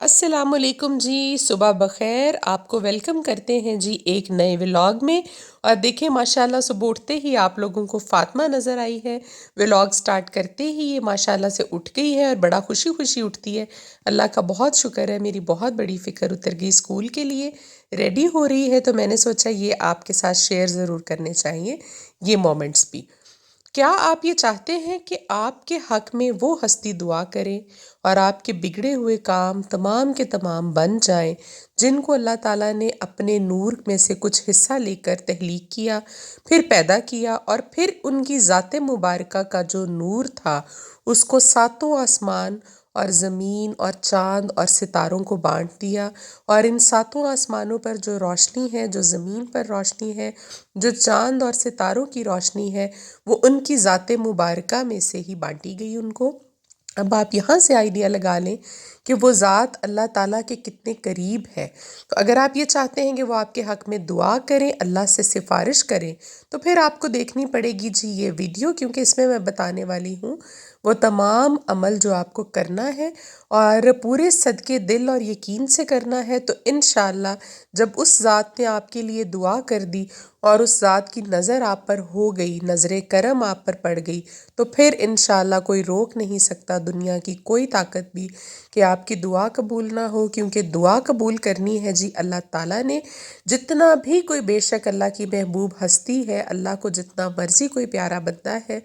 السلام علیکم جی، صبح بخیر، آپ کو ویلکم کرتے ہیں جی ایک نئے ولاگ میں۔ اور دیکھیں ماشاءاللہ صبح اٹھتے ہی آپ لوگوں کو فاطمہ نظر آئی ہے۔ ولاگ سٹارٹ کرتے ہی یہ ماشاءاللہ سے اٹھ گئی ہے اور بڑا خوشی خوشی اٹھتی ہے۔ اللہ کا بہت شکر ہے، میری بہت بڑی فکر اتر گئی اسکول کے لیے ریڈی ہو رہی ہے، تو میں نے سوچا یہ آپ کے ساتھ شیئر ضرور کرنے چاہیے یہ مومنٹس بھی۔ کیا آپ یہ چاہتے ہیں کہ آپ کے حق میں وہ ہستی دعا کرے اور آپ کے بگڑے ہوئے کام تمام کے تمام بن جائیں، جن کو اللہ تعالیٰ نے اپنے نور میں سے کچھ حصہ لے کر تخلیق کیا، پھر پیدا کیا، اور پھر ان کی ذات مبارکہ کا جو نور تھا اس کو ساتوں آسمان اور زمین اور چاند اور ستاروں کو بانٹ دیا، اور ان ساتوں آسمانوں پر جو روشنی ہے، جو زمین پر روشنی ہے، جو چاند اور ستاروں کی روشنی ہے، وہ ان کی ذات مبارکہ میں سے ہی بانٹی گئی ان کو۔ اب آپ یہاں سے آئیڈیا لگا لیں کہ وہ ذات اللہ تعالیٰ کے کتنے قریب ہے۔ تو اگر آپ یہ چاہتے ہیں کہ وہ آپ کے حق میں دعا کریں، اللہ سے سفارش کریں، تو پھر آپ کو دیکھنی پڑے گی جی یہ ویڈیو، کیونکہ اس میں بتانے والی ہوں وہ تمام عمل جو آپ کو کرنا ہے، اور پورے صدقے دل اور یقین سے کرنا ہے۔ تو انشاءاللہ جب اس ذات نے آپ کے لیے دعا کر دی اور اس ذات کی نظر آپ پر ہو گئی، نظر کرم آپ پر پڑ گئی، تو پھر انشاءاللہ کوئی روک نہیں سکتا، دنیا کی کوئی طاقت بھی، کہ آپ کی دعا قبول نہ ہو۔ کیونکہ دعا قبول کرنی ہے جی اللہ تعالیٰ نے۔ جتنا بھی کوئی بے شک اللہ کی محبوب ہستی ہے، اللہ کو جتنا مرضی کوئی پیارا بنتا ہے،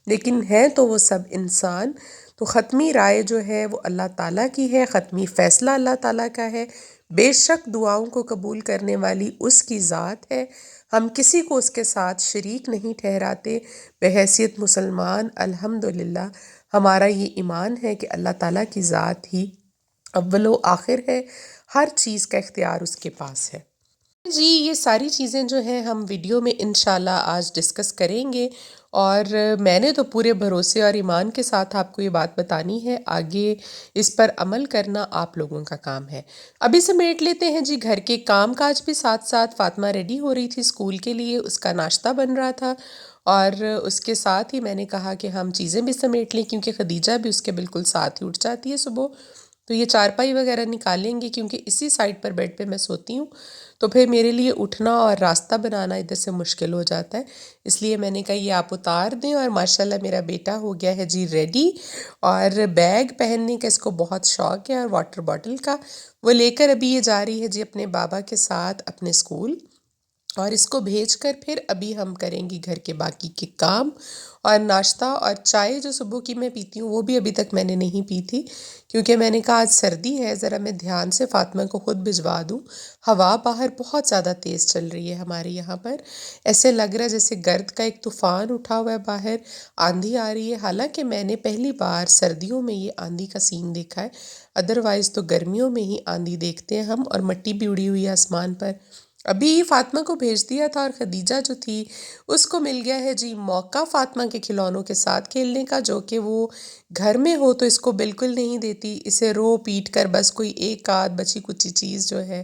لیکن ہے تو وہ سب انسان۔ تو ختمی رائے جو ہے وہ اللہ تعالیٰ کی ہے، ختمی فیصلہ اللہ تعالیٰ کا ہے، بے شک دعاؤں کو قبول کرنے والی اس کی ذات ہے۔ ہم کسی کو اس کے ساتھ شریک نہیں ٹھہراتے۔ بحیثیت مسلمان الحمدللہ ہمارا یہ ایمان ہے کہ اللہ تعالیٰ کی ذات ہی اول و آخر ہے، ہر چیز کا اختیار اس کے پاس ہے۔ جی یہ ساری چیزیں جو ہیں ہم ویڈیو میں انشاءاللہ آج ڈسکس کریں گے، اور میں نے تو پورے بھروسے اور ایمان کے ساتھ آپ کو یہ بات بتانی ہے، آگے اس پر عمل کرنا آپ لوگوں کا کام ہے۔ ابھی سمیٹ لیتے ہیں جی گھر کے کام کاج بھی، ساتھ ساتھ فاطمہ ریڈی ہو رہی تھی اسکول کے لیے، اس کا ناشتہ بن رہا تھا، اور اس کے ساتھ ہی میں نے کہا کہ ہم چیزیں بھی سمیٹ لیں، کیونکہ خدیجہ بھی اس کے بالکل ساتھ ہی اٹھ جاتی ہے صبح۔ تو یہ چارپائی وغیرہ نکالیں گے، کیونکہ اسی سائڈ پر بیڈ پہ میں سوتی ہوں، تو پھر میرے لیے اٹھنا اور راستہ بنانا ادھر سے مشکل ہو جاتا ہے، اس لیے میں نے کہا یہ آپ اتار دیں۔ اور ماشاءاللہ میرا بیٹا ہو گیا ہے جی ریڈی، اور بیگ پہننے کا اس کو بہت شوق ہے، اور واٹر باٹل کا وہ لے کر ابھی یہ جا رہی ہے جی اپنے بابا کے ساتھ اپنے اسکول، اور اس کو بھیج کر پھر ابھی ہم کریں گی گھر کے باقی کے کام اور ناشتہ۔ اور چائے جو صبح کی میں پیتی ہوں وہ بھی ابھی تک میں نے نہیں پی تھی، کیونکہ میں نے کہا آج سردی ہے، ذرا میں دھیان سے فاطمہ کو خود بھجوا دوں۔ ہوا باہر بہت زیادہ تیز چل رہی ہے ہمارے یہاں پر، ایسے لگ رہا ہے جیسے گرد کا ایک طوفان اٹھا ہوا ہے باہر، آندھی آ رہی ہے۔ حالانکہ میں نے پہلی بار سردیوں میں یہ آندھی کا سین دیکھا ہے، ادروائز تو گرمیوں میں ہی آندھی دیکھتے ہیں ہم، اور مٹی بھی اڑی ہوئی ہے آسمان پر۔ ابھی فاطمہ کو بھیج دیا تھا، اور خدیجہ جو تھی اس کو مل گیا ہے جی موقع فاطمہ کے کھلونوں کے ساتھ کھیلنے کا، جو کہ وہ گھر میں ہو تو اس کو بالکل نہیں دیتی، اسے رو پیٹ کر بس کوئی ایک آدھ بچی کچی چیز جو ہے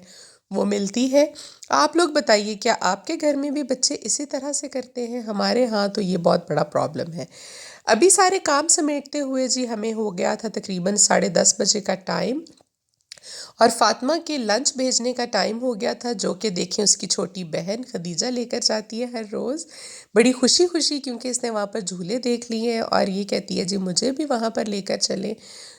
وہ ملتی ہے۔ آپ لوگ بتائیے کیا آپ کے گھر میں بھی بچے اسی طرح سے کرتے ہیں؟ ہمارے ہاں تو یہ بہت بڑا پرابلم ہے۔ ابھی سارے کام سمیٹتے ہوئے جی ہمیں ہو گیا تھا تقریباً 10:30 بجے کا ٹائم، اور فاطمہ کے لنچ بھیجنے کا ٹائم ہو گیا تھا، جو کہ دیکھیں اس کی چھوٹی بہن خدیجہ لے کر جاتی ہے ہر روز، بڑی خوشی خوشی، کیونکہ اس نے وہاں پر جھولے دیکھ لیے ہیں، اور یہ کہتی ہے جی مجھے بھی وہاں پر لے کر چلیں۔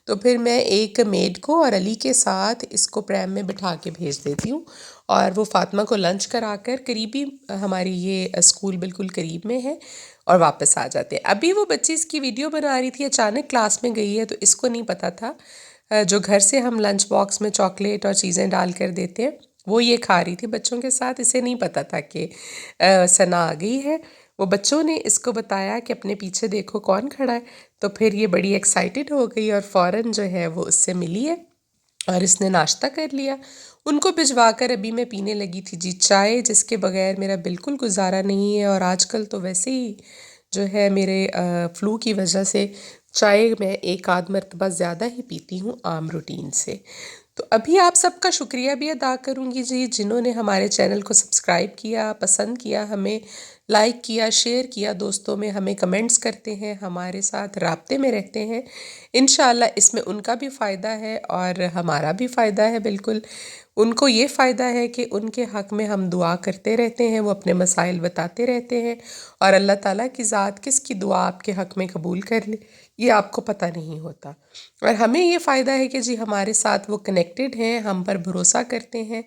تو پھر میں ایک میڈ کو اور علی کے ساتھ اس کو پریم میں بٹھا کے بھیج دیتی ہوں، اور وہ فاطمہ کو لنچ کرا کر، قریبی ہماری یہ اسکول بالکل قریب میں ہے، اور واپس آ جاتے ہیں۔ ابھی وہ بچی اس کی ویڈیو بنا رہی تھی، اچانک کلاس میں گئی ہے، تو اس کو نہیں پتہ تھا جو گھر سے ہم لنچ باکس میں چاکلیٹ اور چیزیں ڈال کر دیتے ہیں وہ یہ کھا رہی تھی بچوں کے ساتھ، اسے نہیں پتہ تھا کہ ثنا آ گئی ہے۔ وہ بچوں نے اس کو بتایا کہ اپنے پیچھے دیکھو کون کھڑا ہے، تو پھر یہ بڑی ایکسائٹڈ ہو گئی، اور فوراً جو ہے وہ اس سے ملی ہے، اور اس نے ناشتہ کر لیا۔ ان کو بھجوا کر ابھی میں پینے لگی تھی جی چائے، جس کے بغیر میرا بالکل گزارا نہیں ہے، اور آج کل تو ویسے ہی جو ہے میرے فلو کی وجہ سے چائے میں ایک آدھ مرتبہ زیادہ ہی پیتی ہوں عام روٹین سے۔ تو ابھی آپ سب کا شکریہ بھی ادا کروں گی جی، جنہوں نے ہمارے چینل کو سبسکرائب کیا، پسند کیا، ہمیں لائک کیا، شیئر کیا دوستوں میں، ہمیں کمنٹس کرتے ہیں، ہمارے ساتھ رابطے میں رہتے ہیں۔ انشاءاللہ اس میں ان کا بھی فائدہ ہے اور ہمارا بھی فائدہ ہے بالکل۔ ان کو یہ فائدہ ہے کہ ان کے حق میں ہم دعا کرتے رہتے ہیں، وہ اپنے مسائل بتاتے رہتے ہیں، اور اللہ تعالیٰ کی ذات کس کی دعا آپ کے حق میں قبول کر لے یہ آپ کو پتہ نہیں ہوتا۔ اور ہمیں یہ فائدہ ہے کہ جی ہمارے ساتھ وہ کنیکٹڈ ہیں، ہم پر بھروسہ کرتے ہیں،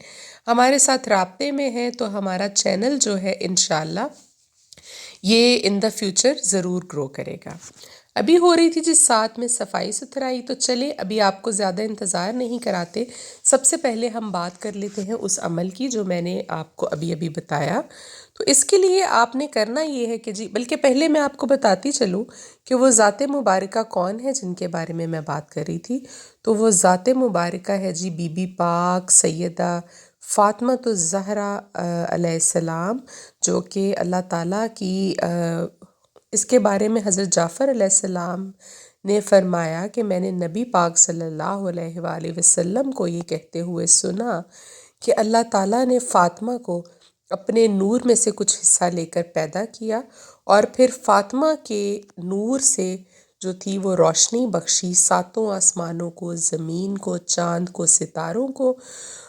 ہمارے ساتھ رابطے میں ہیں، تو ہمارا چینل جو ہے انشاءاللہ یہ ان دا فیوچر ضرور گرو کرے گا۔ ابھی ہو رہی تھی جس ساتھ میں صفائی ستھرائی، تو چلے ابھی آپ کو زیادہ انتظار نہیں کراتے، سب سے پہلے ہم بات کر لیتے ہیں اس عمل کی جو میں نے آپ کو ابھی بتایا۔ تو اس کے لیے آپ نے کرنا یہ ہے کہ جی، بلکہ پہلے میں آپ کو بتاتی چلوں کہ وہ ذات مبارکہ کون ہے جن کے بارے میں بات کر رہی تھی۔ تو وہ ذات مبارکہ ہے جی بی بی پاک سیدہ فاطمۃ الزہرا علیہ السلام، جو کہ اللہ تعالیٰ کی اس کے بارے میں حضرت جعفر علیہ السلام نے فرمایا کہ میں نے نبی پاک صلی اللہ علیہ وآلہ وسلم کو یہ کہتے ہوئے سنا کہ اللہ تعالیٰ نے فاطمہ کو اپنے نور میں سے کچھ حصہ لے کر پیدا کیا، اور پھر فاطمہ کے نور سے جو تھی وہ روشنی بخشی ساتوں آسمانوں کو، زمین کو، چاند کو، ستاروں کو،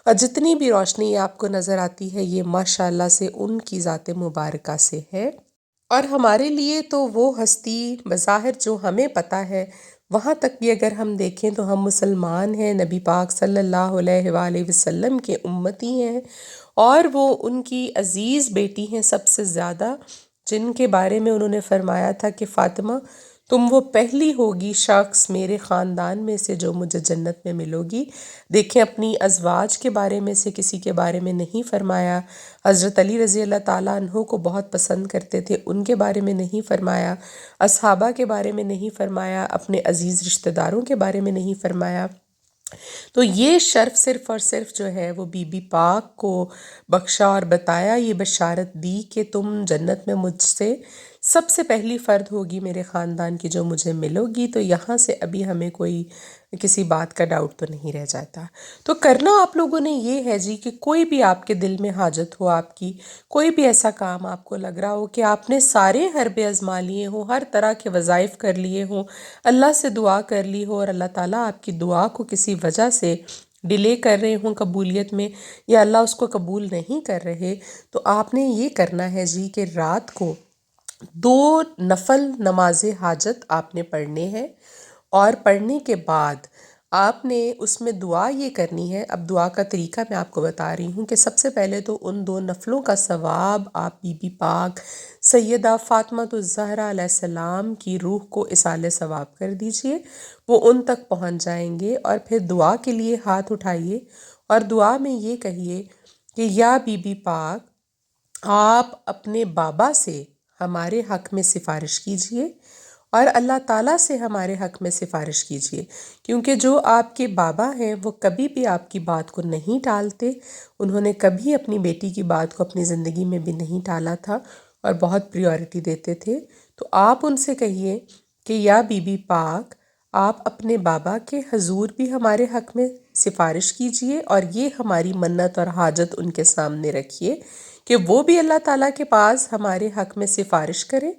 اور جتنی بھی روشنی آپ کو نظر آتی ہے یہ ماشاءاللہ سے ان کی ذات مبارکہ سے ہے۔ اور ہمارے لیے تو وہ ہستی بظاہر جو ہمیں پتہ ہے، وہاں تک بھی اگر ہم دیکھیں تو ہم مسلمان ہیں، نبی پاک صلی اللہ علیہ وآلہ وسلم کے امتی ہیں، اور وہ ان کی عزیز بیٹی ہیں سب سے زیادہ، جن کے بارے میں انہوں نے فرمایا تھا کہ فاطمہ تم وہ پہلی ہوگی شخص میرے خاندان میں سے جو مجھے جنت میں ملو گی۔ دیکھیں اپنی ازواج کے بارے میں سے کسی کے بارے میں نہیں فرمایا، حضرت علی رضی اللہ تعالیٰ عنہ کو بہت پسند کرتے تھے ان کے بارے میں نہیں فرمایا، اصحابہ کے بارے میں نہیں فرمایا، اپنے عزیز رشتہ داروں کے بارے میں نہیں فرمایا۔ تو یہ شرف صرف اور صرف جو ہے وہ بی بی پاک کو بخشا اور بتایا، یہ بشارت دی کہ تم جنت میں مجھ سے سب سے پہلی فرد ہوگی میرے خاندان کی جو مجھے ملو گی۔ تو یہاں سے ابھی ہمیں کوئی کسی بات کا ڈاؤٹ تو نہیں رہ جاتا۔ تو کرنا آپ لوگوں نے یہ ہے جی کہ کوئی بھی آپ کے دل میں حاجت ہو، آپ کی کوئی بھی ایسا کام آپ کو لگ رہا ہو کہ آپ نے سارے حربے آزما لیے ہوں، ہر طرح کے وظائف کر لیے ہوں، اللہ سے دعا کر لی ہو، اور اللہ تعالیٰ آپ کی دعا کو کسی وجہ سے ڈیلے کر رہے ہوں قبولیت میں، یا اللہ اس کو قبول نہیں کر رہے، تو آپ نے یہ کرنا ہے جی کہ رات کو 2 نفل نماز حاجت آپ نے پڑھنے ہیں، اور پڑھنے کے بعد آپ نے اس میں دعا یہ کرنی ہے۔ اب دعا کا طریقہ میں آپ کو بتا رہی ہوں کہ سب سے پہلے تو ان 2 نفلوں کا ثواب آپ بی بی پاک سیدہ فاطمۃ الزہرا علیہ السلام کی روح کو اصال ثواب کر دیجئے، وہ ان تک پہنچ جائیں گے۔ اور پھر دعا کے لیے ہاتھ اٹھائیے اور دعا میں یہ کہیے کہ یا بی بی پاک، آپ اپنے بابا سے ہمارے حق میں سفارش کیجئے، اور اللہ تعالیٰ سے ہمارے حق میں سفارش کیجئے، کیونکہ جو آپ کے بابا ہیں وہ کبھی بھی آپ کی بات کو نہیں ٹالتے، انہوں نے کبھی اپنی بیٹی کی بات کو اپنی زندگی میں بھی نہیں ٹالا تھا، اور بہت پریورٹی دیتے تھے۔ تو آپ ان سے کہیے کہ یا بی بی پاک، آپ اپنے بابا کے حضور بھی ہمارے حق میں سفارش کیجئے، اور یہ ہماری منت اور حاجت ان کے سامنے رکھیے کہ وہ بھی اللہ تعالیٰ کے پاس ہمارے حق میں سفارش کریں۔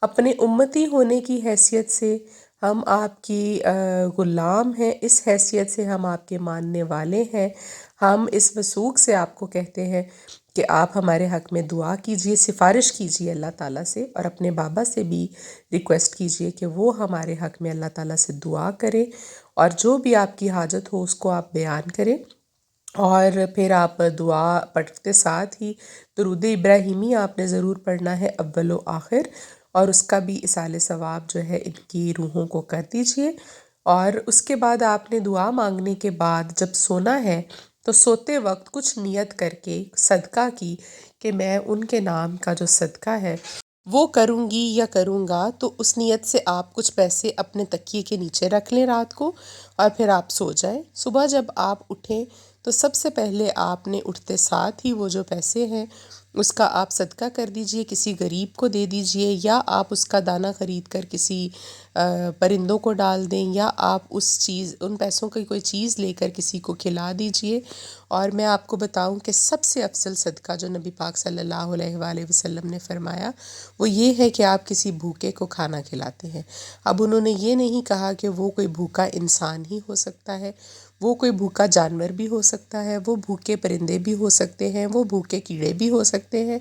اپنے امتی ہونے کی حیثیت سے ہم آپ کی غلام ہیں، اس حیثیت سے ہم آپ کے ماننے والے ہیں، ہم اس وثوق سے آپ کو کہتے ہیں کہ آپ ہمارے حق میں دعا کیجئے، سفارش کیجئے اللہ تعالیٰ سے، اور اپنے بابا سے بھی ریکویسٹ کیجئے کہ وہ ہمارے حق میں اللہ تعالیٰ سے دعا کریں، اور جو بھی آپ کی حاجت ہو اس کو آپ بیان کریں۔ اور پھر آپ دعا پڑھتے ساتھ ہی درود ابراہیمی آپ نے ضرور پڑھنا ہے اول و آخر، اور اس کا بھی اصال ثواب جو ہے ان کی روحوں کو کر دیجئے۔ اور اس کے بعد آپ نے دعا مانگنے کے بعد جب سونا ہے تو سوتے وقت کچھ نیت کر کے صدقہ کی کہ میں ان کے نام کا جو صدقہ ہے وہ کروں گی یا کروں گا، تو اس نیت سے آپ کچھ پیسے اپنے تکیے کے نیچے رکھ لیں رات کو، اور پھر آپ سو جائیں۔ صبح جب آپ اٹھیں تو سب سے پہلے آپ نے اٹھتے ساتھ ہی وہ جو پیسے ہیں اس کا آپ صدقہ کر دیجئے، کسی غریب کو دے دیجئے، یا آپ اس کا دانہ خرید کر کسی پرندوں کو ڈال دیں، یا آپ ان پیسوں کی کوئی چیز لے کر کسی کو کھلا دیجئے۔ اور میں آپ کو بتاؤں کہ سب سے افضل صدقہ جو نبی پاک صلی اللہ علیہ وآلہ وسلم نے فرمایا وہ یہ ہے کہ آپ کسی بھوکے کو کھانا کھلاتے ہیں۔ اب انہوں نے یہ نہیں کہا کہ وہ کوئی بھوکا انسان ہی ہو سکتا ہے، وہ کوئی بھوکا جانور بھی ہو سکتا ہے، وہ بھوکے پرندے بھی ہو سکتے ہیں، وہ بھوکے کیڑے بھی ہو سکتے ہیں،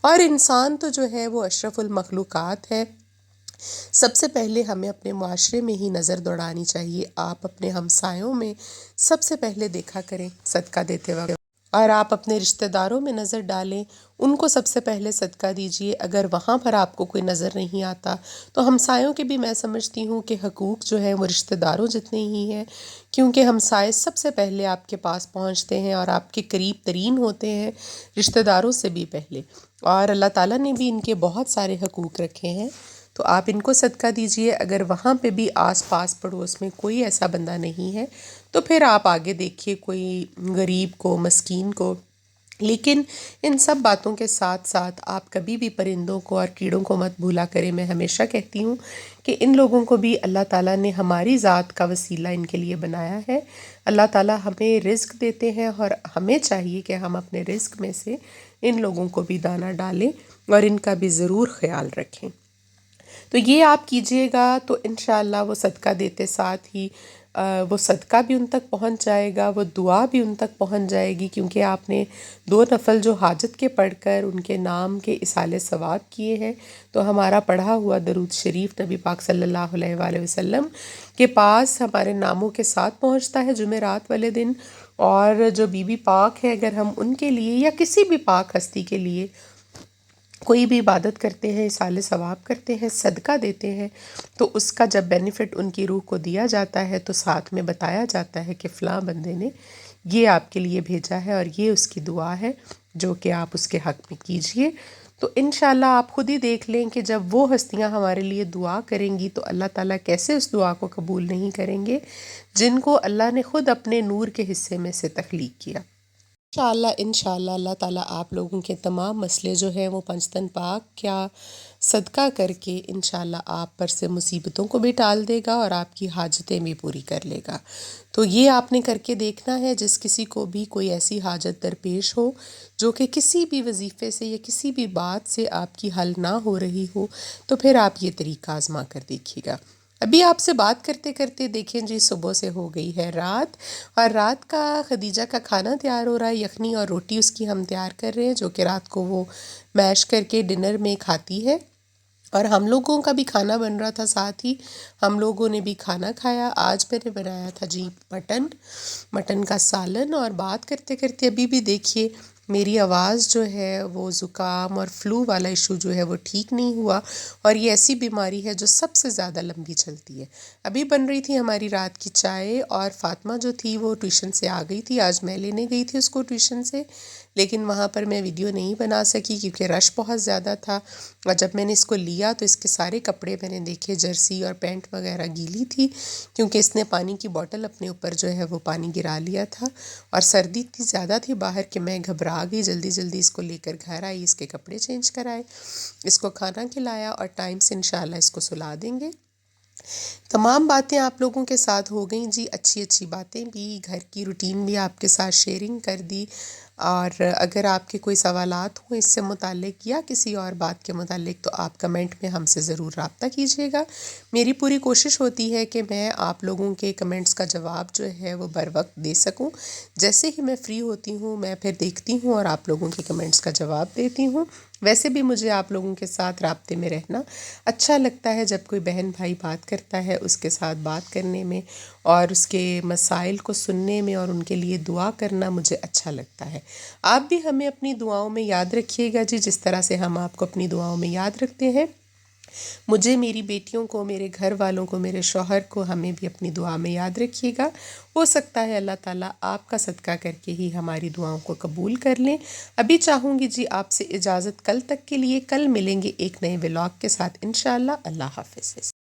اور انسان تو جو ہے وہ اشرف المخلوقات ہے۔ سب سے پہلے ہمیں اپنے معاشرے میں ہی نظر دوڑانی چاہیے، آپ اپنے ہمسایوں میں سب سے پہلے دیکھا کریں صدقہ دیتے وقت، اور آپ اپنے رشتہ داروں میں نظر ڈالیں، ان کو سب سے پہلے صدقہ دیجئے۔ اگر وہاں پر آپ کو کوئی نظر نہیں آتا تو ہمسایوں کے بھی میں سمجھتی ہوں کہ حقوق جو ہے وہ رشتہ داروں جتنے ہی ہیں، کیونکہ ہمسائے سب سے پہلے آپ کے پاس پہنچتے ہیں اور آپ کے قریب ترین ہوتے ہیں، رشتہ داروں سے بھی پہلے، اور اللہ تعالیٰ نے بھی ان کے بہت سارے حقوق رکھے ہیں، تو آپ ان کو صدقہ دیجئے۔ اگر وہاں پہ بھی آس پاس پڑوس میں کوئی ایسا بندہ نہیں ہے تو پھر آپ آگے دیکھیے کوئی غریب کو، مسکین کو۔ لیکن ان سب باتوں کے ساتھ ساتھ آپ کبھی بھی پرندوں کو اور کیڑوں کو مت بھولا کریں۔ میں ہمیشہ کہتی ہوں کہ ان لوگوں کو بھی اللہ تعالیٰ نے ہماری ذات کا وسیلہ ان کے لیے بنایا ہے۔ اللہ تعالیٰ ہمیں رزق دیتے ہیں اور ہمیں چاہیے کہ ہم اپنے رزق میں سے ان لوگوں کو بھی دانہ ڈالیں اور ان کا بھی ضرور خیال رکھیں۔ تو یہ آپ کیجئے گا تو انشاءاللہ وہ صدقہ دیتے ساتھ ہی وہ صدقہ بھی ان تک پہنچ جائے گا، وہ دعا بھی ان تک پہنچ جائے گی، کیونکہ آپ نے 2 نفل جو حاجت کے پڑھ کر ان کے نام کے اصالے ثواب کیے ہیں، تو ہمارا پڑھا ہوا درود شریف نبی پاک صلی اللہ علیہ وآلہ وسلم کے پاس ہمارے ناموں کے ساتھ پہنچتا ہے جمعرات والے دن۔ اور جو بی بی پاک ہے، اگر ہم ان کے لیے یا کسی بھی پاک ہستی کے لیے کوئی بھی عبادت کرتے ہیں، اصالے ثواب کرتے ہیں، صدقہ دیتے ہیں، تو اس کا جب بینیفٹ ان کی روح کو دیا جاتا ہے تو ساتھ میں بتایا جاتا ہے کہ فلاں بندے نے یہ آپ کے لیے بھیجا ہے اور یہ اس کی دعا ہے جو کہ آپ اس کے حق میں کیجئے۔ تو انشاءاللہ آپ خود ہی دیکھ لیں کہ جب وہ ہستیاں ہمارے لیے دعا کریں گی تو اللہ تعالیٰ کیسے اس دعا کو قبول نہیں کریں گے، جن کو اللہ نے خود اپنے نور کے حصے میں سے تخلیق کیا۔ انشاءاللہ اللہ تعالیٰ آپ لوگوں کے تمام مسئلے جو ہیں وہ پنجتن پاک کیا صدقہ کر کے انشاءاللہ آپ پر سے مصیبتوں کو بھی ٹال دے گا اور آپ کی حاجتیں بھی پوری کر لے گا۔ تو یہ آپ نے کر کے دیکھنا ہے، جس کسی کو بھی کوئی ایسی حاجت درپیش ہو جو کہ کسی بھی وظیفے سے یا کسی بھی بات سے آپ کی حل نہ ہو رہی ہو، تو پھر آپ یہ طریقہ آزما کر دیکھیے گا۔ ابھی آپ سے بات کرتے کرتے دیکھیں جی صبح سے ہو گئی ہے رات، اور رات کا خدیجہ کا کھانا تیار ہو رہا ہے، یخنی اور روٹی اس کی ہم تیار کر رہے ہیں، جو کہ رات کو وہ میش کر کے ڈنر میں کھاتی ہے، اور ہم لوگوں کا بھی کھانا بن رہا تھا ساتھ ہی، ہم لوگوں نے بھی کھانا کھایا۔ آج میں نے بنایا تھا جی مٹن کا سالن، اور بات کرتے کرتے ابھی بھی دیکھیے میری آواز جو ہے وہ زکام اور فلو والا ایشو جو ہے وہ ٹھیک نہیں ہوا، اور یہ ایسی بیماری ہے جو سب سے زیادہ لمبی چلتی ہے۔ ابھی بن رہی تھی ہماری رات کی چائے، اور فاطمہ جو تھی وہ ٹیوشن سے آ گئی تھی، آج میں لینے گئی تھی اس کو ٹیوشن سے، لیکن وہاں پر میں ویڈیو نہیں بنا سکی کیونکہ رش بہت زیادہ تھا، اور جب میں نے اس کو لیا تو اس کے سارے کپڑے میں نے دیکھے، جرسی اور پینٹ وغیرہ گیلی تھی، کیونکہ اس نے پانی کی بوٹل اپنے اوپر جو ہے وہ پانی گرا لیا تھا، اور سردی اتنی زیادہ تھی باہر کہ میں گھبرا گئی، جلدی جلدی اس کو لے کر گھر آئی، اس کے کپڑے چینج کرائے، اس کو کھانا کھلایا، اور ٹائم سے انشاءاللہ اس کو سلا دیں گے۔ تمام باتیں آپ لوگوں کے ساتھ ہو گئیں جی، اچھی اچھی باتیں بھی، گھر کی روٹین بھی آپ کے ساتھ شیئرنگ کر دی، اور اگر آپ کے کوئی سوالات ہوں اس سے متعلق یا کسی اور بات کے متعلق تو آپ کمنٹ میں ہم سے ضرور رابطہ کیجیے گا۔ میری پوری کوشش ہوتی ہے کہ میں آپ لوگوں کے کمنٹس کا جواب جو ہے وہ بر وقت دے سکوں، جیسے ہی میں فری ہوتی ہوں میں پھر دیکھتی ہوں اور آپ لوگوں کے کمنٹس کا جواب دیتی ہوں۔ ویسے بھی مجھے آپ لوگوں کے ساتھ رابطے میں رہنا اچھا لگتا ہے، جب کوئی بہن بھائی بات کرتا ہے اس کے ساتھ بات کرنے میں اور اس کے مسائل کو سننے میں اور ان کے لیے دعا کرنا مجھے اچھا لگتا ہے۔ آپ بھی ہمیں اپنی دعاؤں میں یاد رکھیے گا جی، جس طرح سے ہم آپ کو اپنی دعاؤں میں یاد رکھتے ہیں۔ مجھے، میری بیٹیوں کو، میرے گھر والوں کو، میرے شوہر کو، ہمیں بھی اپنی دعا میں یاد رکھیے گا۔ ہو سکتا ہے اللہ تعالیٰ آپ کا صدقہ کر کے ہی ہماری دعاؤں کو قبول کر لیں۔ ابھی چاہوں گی جی آپ سے اجازت کل تک کے لیے، کل ملیں گے ایک نئے ولاگ کے ساتھ انشاءاللہ۔ اللہ حافظ۔